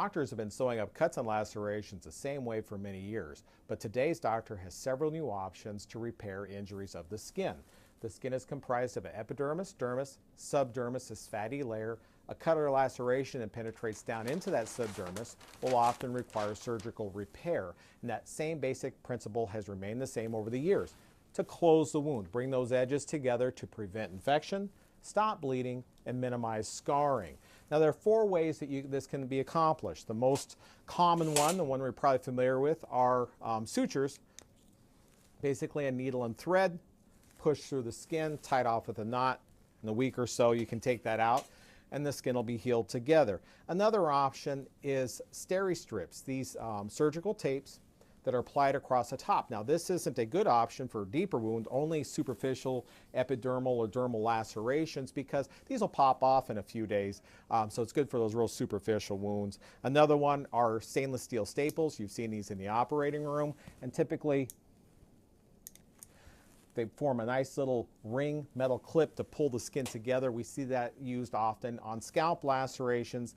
Doctors have been sewing up cuts and lacerations the same way for many years, but today's doctor has several new options to repair injuries of the skin. The skin is comprised of an epidermis, dermis, subdermis, this fatty layer. A cut or laceration that penetrates down into that subdermis will often require surgical repair, and that same basic principle has remained the same over the years. To close the wound, bring those edges together to prevent infection, stop bleeding, and minimize scarring. Now there are 4 ways that this can be accomplished. The most common one, the one we're probably familiar with, are sutures. Basically a needle and thread, push through the skin, tied off with a knot. In a week or so you can take that out and the skin will be healed together. Another option is steri-strips, these surgical tapes that are applied across the top. Now this isn't a good option for a deeper wound, only superficial epidermal or dermal lacerations, because these will pop off in a few days. So it's good for those real superficial wounds. Another one are stainless steel staples. You've seen these in the operating room, and typically they form a nice little ring metal clip to pull the skin together. We see that used often on scalp lacerations.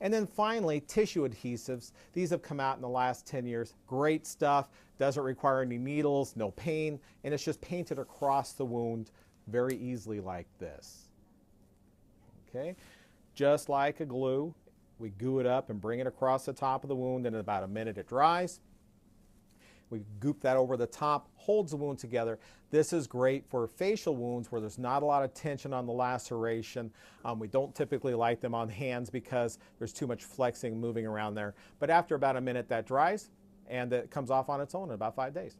And then finally, tissue adhesives. These have come out in the last 10 years. Great stuff, doesn't require any needles, no pain, and it's just painted across the wound very easily like this. Okay, just like a glue, we glue it up and bring it across the top of the wound, and in about a minute it dries. We goop that over the top, holds the wound together. This is great for facial wounds where there's not a lot of tension on the laceration. We don't typically like them on hands because there's too much flexing, moving around there. But after about a minute that dries, and it comes off on its own in about 5 days.